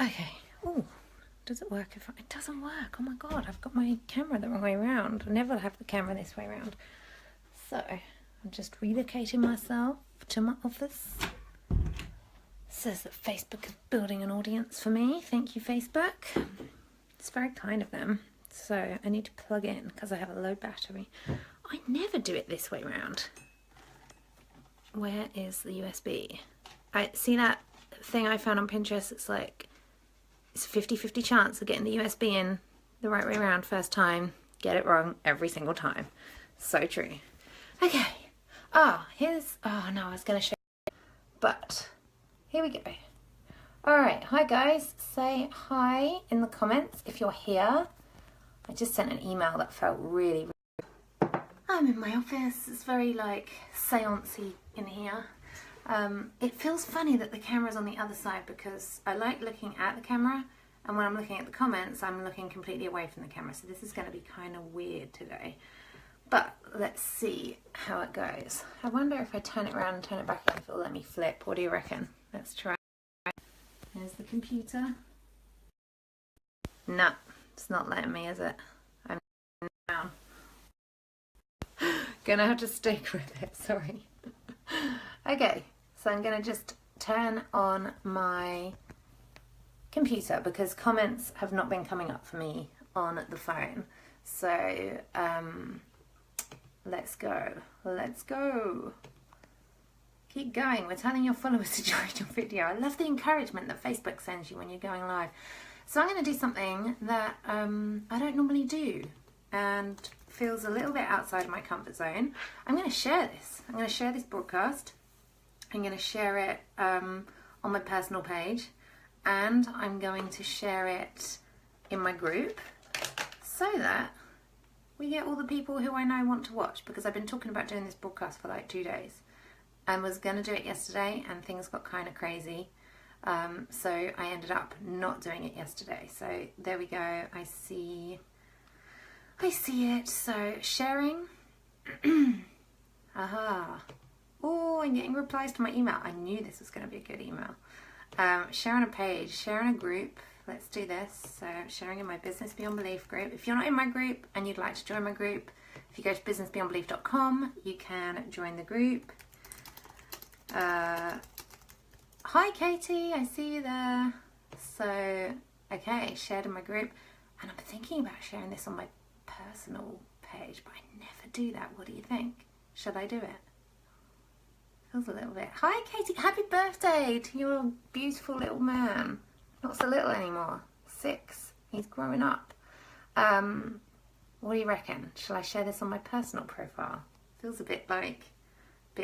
Okay. Oh, does it work? It doesn't work. Oh my god, I've got my camera the wrong way around. I never have the camera this way around. So I'm just relocating myself to my office. It says that Facebook is building an audience for me. Thank you, Facebook. It's very kind of them. So I need to plug in because I have a low battery. I never do it this way around. Where is the USB? I see that thing I found on Pinterest. It's like it's a 50-50 chance of getting the USB in the right way around first time. Get it wrong every single time. So true. Okay. Oh no, I was gonna show you. But here we go. Alright, hi guys. Say hi in the comments if you're here. I just sent an email that felt really I'm in my office. It's very like seance-y in here. It feels funny that the camera's on the other side because I like looking at the camera, and when I'm looking at the comments I'm looking completely away from the camera, so this is going to be kind of weird today. But let's see how it goes. I wonder if I turn it around and turn it back if it'll let me flip. What do you reckon? Let's try. There's the computer. No, it's not letting me, is it? I'm down. Gonna have to stick with it, sorry. Okay, so I'm gonna just turn on my computer because comments have not been coming up for me on the phone. So let's go. Keep going. We're telling your followers to join your video. I love the encouragement that Facebook sends you when you're going live. So I'm going to do something that I don't normally do and feels a little bit outside of my comfort zone. I'm going to share this. I'm going to share this broadcast. I'm going to share it on my personal page, and I'm going to share it in my group so that we get all the people who I know want to watch, because I've been talking about doing this broadcast for like 2 days. I was going to do it yesterday and things got kind of crazy. So I ended up not doing it yesterday. So there we go. I see it. So sharing. Aha. Oh, I'm getting replies to my email. I knew this was going to be a good email. Share on a page, share in a group. Let's do this. So sharing in my Business Beyond Belief group. If you're not in my group and you'd like to join my group, if you go to businessbeyondbelief.com, you can join the group. Hi Katie, I see you there. So, okay, shared in my group. And I'm thinking about sharing this on my personal page, but I never do that. What do you think? Should I do it? Feels a little bit. Hi Katie, happy birthday to your beautiful little man. Not so little anymore. 6. He's growing up. What do you reckon? Shall I share this on my personal profile? Feels a bit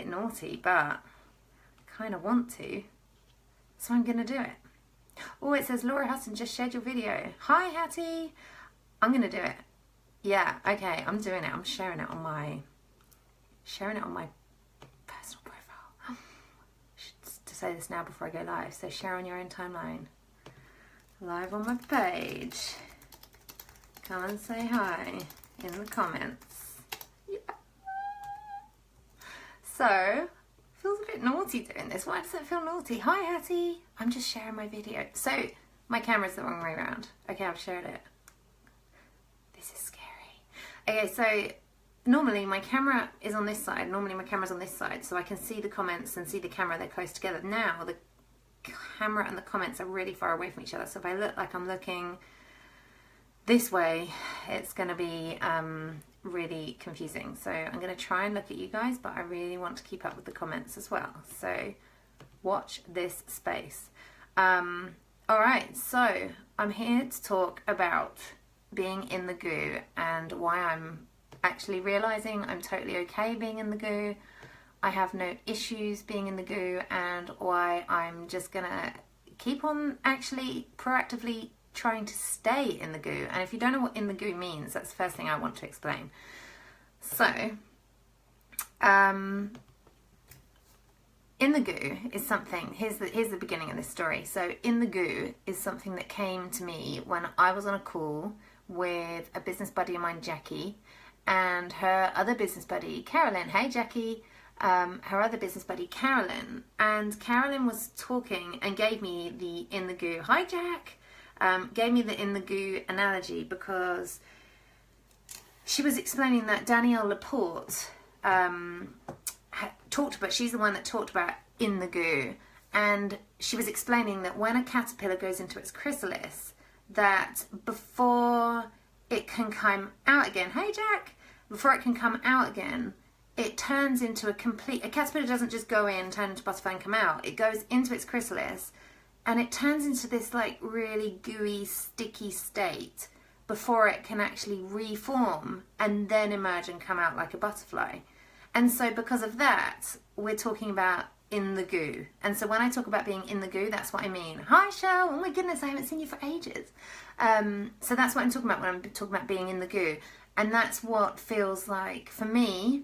naughty, but I kind of want to. So I'm going to do it. Oh, it says Laura Hutton just shared your video. Hi Hattie. I'm going to do it. Yeah, okay, I'm doing it. I'm sharing it on my personal profile. To say this now before I go live. So share on your own timeline. Live on my page. Come and say hi in the comments. Yeah. So, feels a bit naughty doing this. Why does it feel naughty? Hi Hattie. I'm just sharing my video. So, my camera's the wrong way around. Okay, I've shared it. This is scary. Okay, so normally my camera is on this side. Normally my camera's on this side, so I can see the comments and see the camera. They're close together. Now the camera and the comments are really far away from each other. So if I look like I'm looking this way, it's going to be really confusing. So I'm going to try and look at you guys, but I really want to keep up with the comments as well. So watch this space. Alright, so I'm here to talk about being in the goo and why I'm actually realizing I'm totally okay being in the goo. I have no issues being in the goo, and why I'm just gonna keep on actually proactively trying to stay in the goo. And if you don't know what in the goo means, that's the first thing I want to explain. So, in the goo is something, here's the beginning of this story. So in the goo is something that came to me when I was on a call with a business buddy of mine, Jackie, and her other business buddy, Carolyn. Hey Jackie. her other business buddy, Carolyn. And Carolyn was talking and gave me the in the goo. Hi, Jack. Gave me the in the goo analogy because she was explaining that Danielle Laporte talked about, she's the one that talked about in the goo. And she was explaining that when a caterpillar goes into its chrysalis, that before it can come out again, hey Jack, before it can come out again, it turns into a caterpillar doesn't just go in, turn into butterfly and come out. It goes into its chrysalis and it turns into this like really gooey, sticky state before it can actually reform and then emerge and come out like a butterfly. And so because of that, we're talking about in the goo. And so when I talk about being in the goo, that's what I mean. Hi, Shell. Oh my goodness, I haven't seen you for ages. So that's what I'm talking about when I'm talking about being in the goo. And that's what feels like, for me,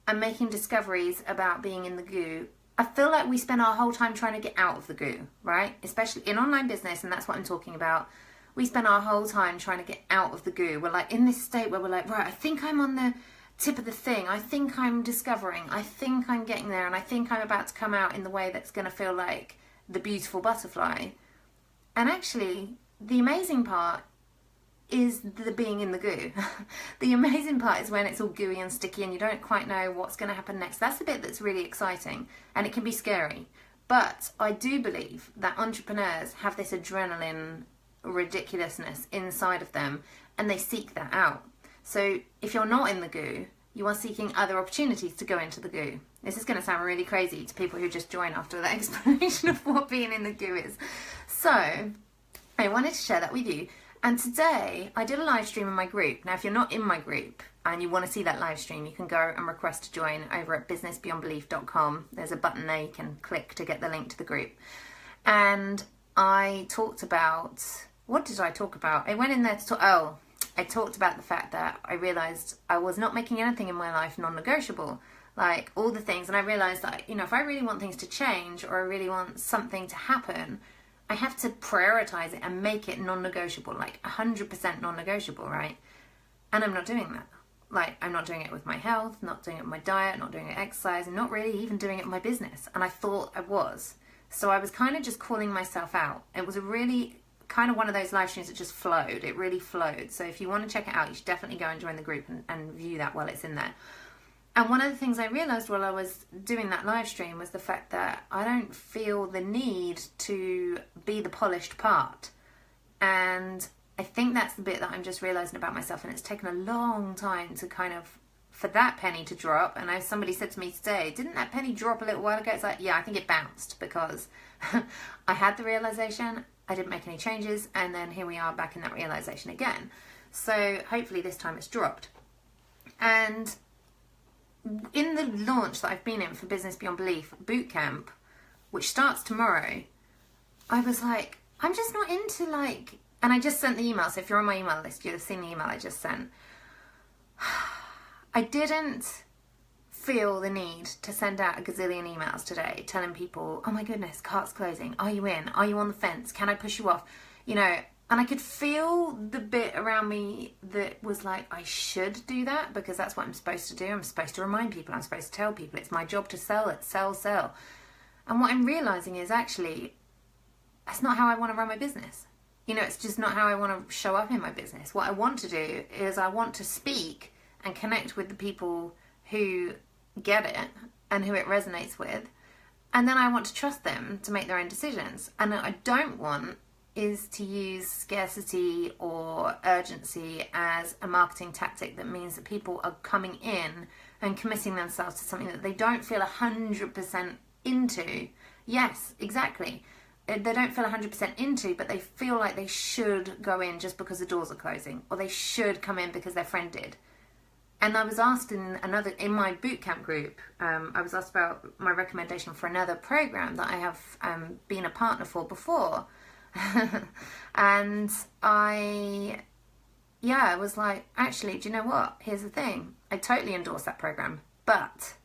I'm making discoveries about being in the goo. I feel like we spend our whole time trying to get out of the goo, right? Especially in online business, and that's what I'm talking about. We spend our whole time trying to get out of the goo. We're like in this state where we're like, right, I think I'm on the tip of the thing. I think I'm discovering. I think I'm getting there, and I think I'm about to come out in the way that's going to feel like the beautiful butterfly. And actually, the amazing part is the being in the goo. The amazing part is when it's all gooey and sticky and you don't quite know what's going to happen next. That's the bit that's really exciting, and it can be scary. But I do believe that entrepreneurs have this adrenaline ridiculousness inside of them, and they seek that out. So if you're not in the goo, you are seeking other opportunities to go into the goo. This is going to sound really crazy to people who just join after that explanation of what being in the goo is. So I wanted to share that with you. And today I did a live stream in my group. Now, if you're not in my group and you want to see that live stream, you can go and request to join over at businessbeyondbelief.com. There's a button there you can click to get the link to the group. And I talked about, what did I talk about? I went in there to talk, I talked about the fact that I realised I was not making anything in my life non-negotiable, like all the things. And I realised that, you know, if I really want things to change or I really want something to happen, I have to prioritise it and make it non-negotiable, like 100% non-negotiable, right? And I'm not doing that. Like, I'm not doing it with my health, not doing it with my diet, not doing it with exercise, and not really even doing it with my business. And I thought I was. So I was kind of just calling myself out. It was a really kind of one of those live streams that just flowed. It really flowed. So if you want to check it out, you should definitely go and join the group and view that while it's in there. And one of the things I realised while I was doing that live stream was the fact that I don't feel the need to be the polished part. And I think that's the bit that I'm just realising about myself. And it's taken a long time to kind of, for that penny to drop. And as somebody said to me today, didn't that penny drop a little while ago? It's like, yeah, I think it bounced because I had the realisation, I didn't make any changes, and then here we are back in that realisation again. So hopefully this time it's dropped. And in the launch that I've been in for Business Beyond Belief Bootcamp, which starts tomorrow, I was like, I'm just not into like, and I just sent the email, so if you're on my email list, you'll have seen the email I just sent. I didn't feel the need to send out a gazillion emails today telling people, oh my goodness, cart's closing, are you in, are you on the fence, can I push you off, you know. And I could feel the bit around me that was like, I should do that because that's what I'm supposed to do. I'm supposed to remind people, I'm supposed to tell people, it's my job to sell it, sell. And what I'm realising is actually, that's not how I want to run my business. You know, it's just not how I want to show up in my business. What I want to do is I want to speak and connect with the people who get it and who it resonates with. And then I want to trust them to make their own decisions. And what I don't want is to use scarcity or urgency as a marketing tactic that means that people are coming in and committing themselves to something that they don't feel 100% into. Yes, exactly. They don't feel 100% into, but they feel like they should go in just because the doors are closing, or they should come in because their friend did. And I was asked in my bootcamp group, I was asked about my recommendation for another program that I have been a partner for before. And I was like, actually, do you know what? Here's the thing. I totally endorse that program, but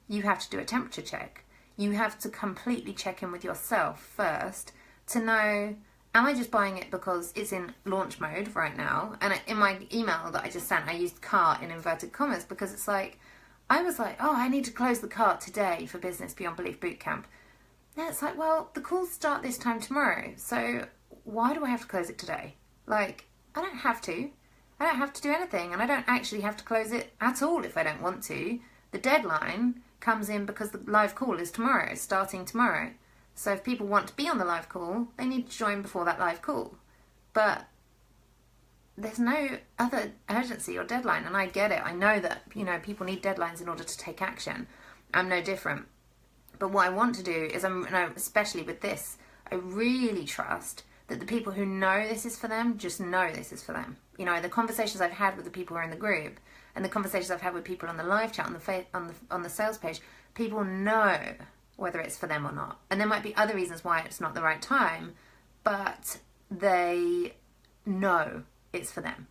you have to do a temperature check. You have to completely check in with yourself first to know, am I just buying it because it's in launch mode right now? And in my email that I just sent, I used car in inverted commas because it's like, I was like, oh, I need to close the cart today for Business Beyond Belief Bootcamp. Now it's like, well, the calls start this time tomorrow, so why do I have to close it today? Like, I don't have to. I don't have to do anything, and I don't actually have to close it at all if I don't want to. The deadline comes in because the live call is tomorrow, starting tomorrow. So if people want to be on the live call, they need to join before that live call. But there's no other urgency or deadline, and I get it. I know that, you know, people need deadlines in order to take action. I'm no different. But what I want to do is, especially with this, I really trust that the people who know this is for them just know this is for them. You know, the conversations I've had with the people who are in the group, and the conversations I've had with people on the live chat, on the sales page, people know whether it's for them or not. And there might be other reasons why it's not the right time, but they know it's for them.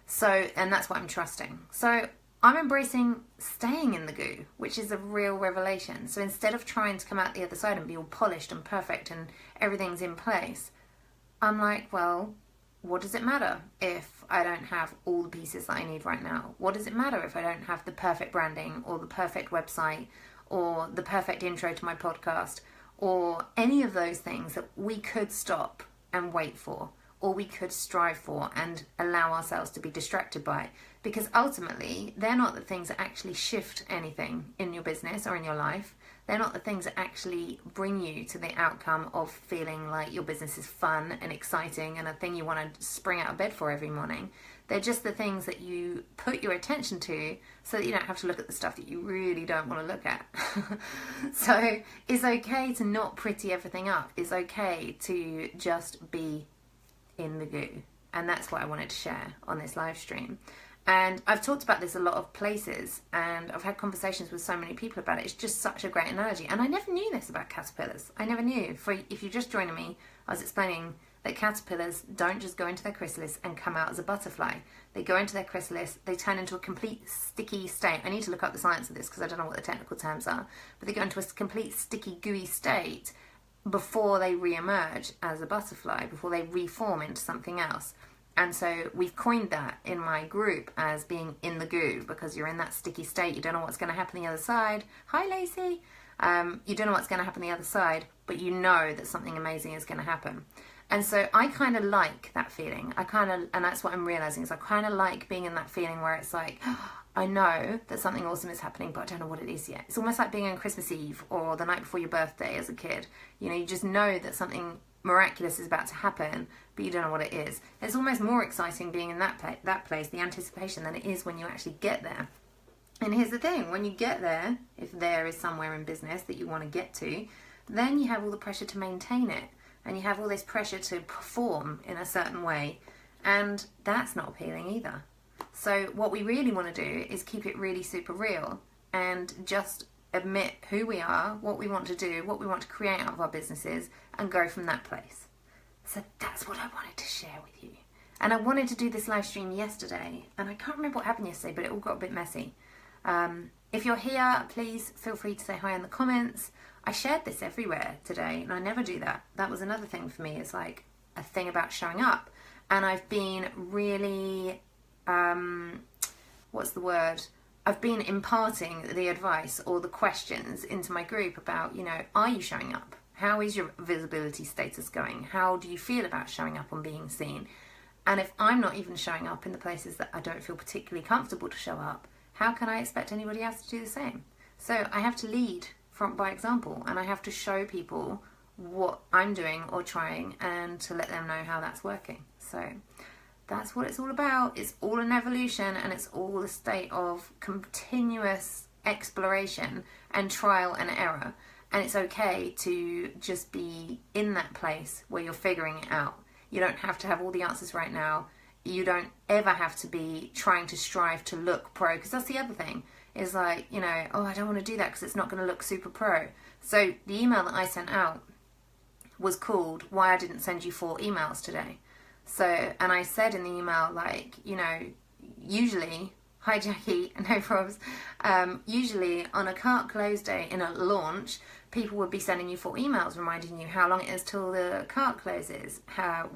So, and that's what I'm trusting. So I'm embracing staying in the goo, which is a real revelation. So instead of trying to come out the other side and be all polished and perfect and everything's in place, I'm like, well, what does it matter if I don't have all the pieces that I need right now? What does it matter if I don't have the perfect branding or the perfect website or the perfect intro to my podcast or any of those things that we could stop and wait for, or we could strive for and allow ourselves to be distracted by? Because ultimately, they're not the things that actually shift anything in your business or in your life. They're not the things that actually bring you to the outcome of feeling like your business is fun and exciting and a thing you want to spring out of bed for every morning. They're just the things that you put your attention to so that you don't have to look at the stuff that you really don't want to look at. So it's okay to not pretty everything up. It's okay to just be in the goo. And that's what I wanted to share on this live stream. And I've talked about this a lot of places, and I've had conversations with so many people about it. It's just such a great analogy. And I never knew this about caterpillars. I never knew. If you're just joining me, I was explaining that caterpillars don't just go into their chrysalis and come out as a butterfly. They go into their chrysalis, they turn into a complete sticky state. I need to look up the science of this because I don't know what the technical terms are. But they go into a complete sticky, gooey state before they re-emerge as a butterfly, before they reform into something else. And so we've coined that in my group as being in the goo, because you're in that sticky state. You don't know what's going to happen on the other side. Hi, Lacey. You don't know what's going to happen on the other side, but you know that something amazing is going to happen. And so I kind of like that feeling. And that's what I'm realizing, is I kind of like being in that feeling where it's like, I know that something awesome is happening, but I don't know what it is yet. It's almost like being on Christmas Eve or the night before your birthday as a kid. You know, you just know that something miraculous is about to happen, but you don't know what it is. It's almost more exciting being in that place, the anticipation, than it is when you actually get there. And here's the thing, when you get there, if there is somewhere in business that you want to get to, then you have all the pressure to maintain it, and you have all this pressure to perform in a certain way, and that's not appealing either. So what we really want to do is keep it really super real and just admit who we are, what we want to do, what we want to create out of our businesses, and go from that place. So that's what I wanted to share with you. And I wanted to do this live stream yesterday, and I can't remember what happened yesterday, but it all got a bit messy. If you're here, please feel free to say hi in the comments. I shared this everywhere today, and I never do that. That was another thing for me. It's like a thing about showing up. And I've been really, what's the word? I've been imparting the advice or the questions into my group about, you know, are you showing up? How is your visibility status going? How do you feel about showing up and being seen? And if I'm not even showing up in the places that I don't feel particularly comfortable to show up, how can I expect anybody else to do the same? So I have to lead by example, and I have to show people what I'm doing or trying, and to let them know how that's working. So that's what it's all about. It's all an evolution, and it's all a state of continuous exploration and trial and error. And it's okay to just be in that place where you're figuring it out. You don't have to have all the answers right now. You don't ever have to be trying to strive to look pro, because that's the other thing. Is like, you know, oh, I don't want to do that because it's not going to look super pro. So the email that I sent out was called Why I Didn't Send You 4 Emails Today. So, and I said in the email, like, you know, usually, hi Jackie, no probs, usually on a cart close day in a launch, people would be sending you 4 emails reminding you how long it is till the cart closes. How,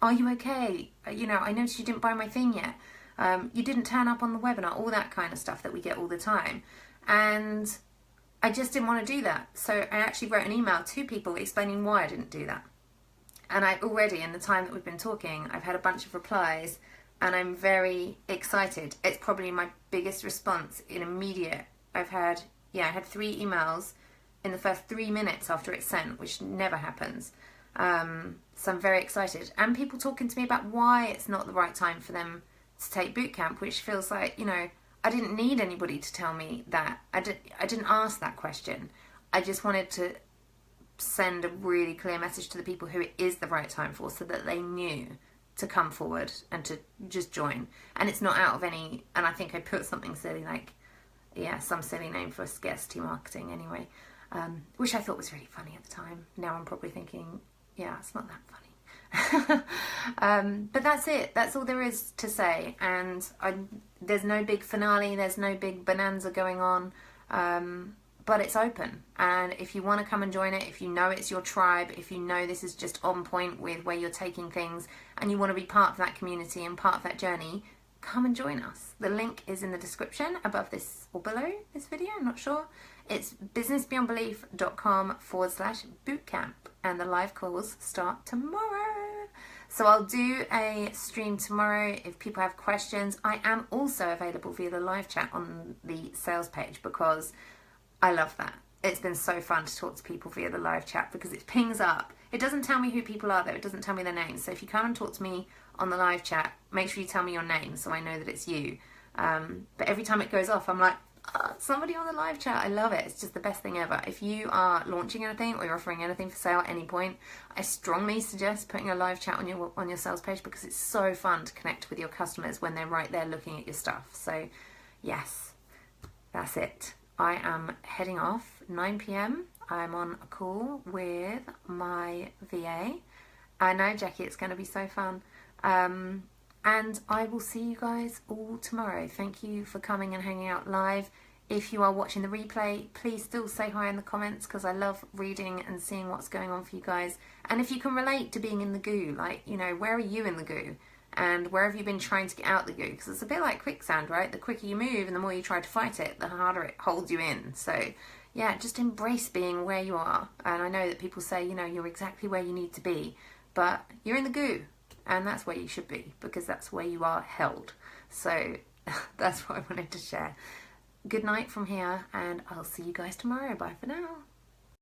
are you okay? You know, I noticed you didn't buy my thing yet. You didn't turn up on the webinar, all that kind of stuff that we get all the time. And I just didn't want to do that. So I actually wrote an email to people explaining why I didn't do that. And I already, in the time that we've been talking, I've had a bunch of replies, and I'm very excited. It's probably my biggest response in immediate. I had 3 emails in the first 3 minutes after it's sent, which never happens. So I'm very excited. And people talking to me about why it's not the right time for them to take bootcamp, which feels like, you know, I didn't need anybody to tell me that. I didn't ask that question. I just wanted to send a really clear message to the people who it is the right time for, so that they knew to come forward and to just join. And it's not out of any, and I think I put something silly like, some silly name for scarcity marketing anyway, which I thought was really funny at the time. Now I'm probably thinking, it's not that funny. But that's it. That's all there is to say. And there's no big finale. There's no big bonanza going on. But it's open. And if you want to come and join it, if you know it's your tribe, if you know this is just on point with where you're taking things, and you want to be part of that community and part of that journey, come and join us. The link is in the description above this or below this video, I'm not sure. It's businessbeyondbelief.com/bootcamp, and the live calls start tomorrow. So I'll do a stream tomorrow if people have questions. I am also available via the live chat on the sales page, because I love that. It's been so fun to talk to people via the live chat, because it pings up. It doesn't tell me who people are though, it doesn't tell me their names. So if you come and talk to me on the live chat, make sure you tell me your name so I know that it's you. But every time it goes off, I'm like, somebody on the live chat. I love it. It's just the best thing ever. If you are launching anything or you're offering anything for sale at any point, I strongly suggest putting a live chat on your sales page, because it's so fun to connect with your customers when they're right there looking at your stuff. So yes, that's it. I am heading off 9 p.m. I'm on a call with my VA. I know, Jackie, it's going to be so fun. And I will see you guys all tomorrow. Thank you for coming and hanging out live. If you are watching the replay, please still say hi in the comments, because I love reading and seeing what's going on for you guys. And if you can relate to being in the goo, like, you know, where are you in the goo? And where have you been trying to get out the goo? Because it's a bit like quicksand, right? The quicker you move and the more you try to fight it, the harder it holds you in. So yeah, just embrace being where you are. And I know that people say, you know, you're exactly where you need to be, but you're in the goo, and that's where you should be, because that's where you are held. So that's what I wanted to share. Good night from here, and I'll see you guys tomorrow. Bye for now.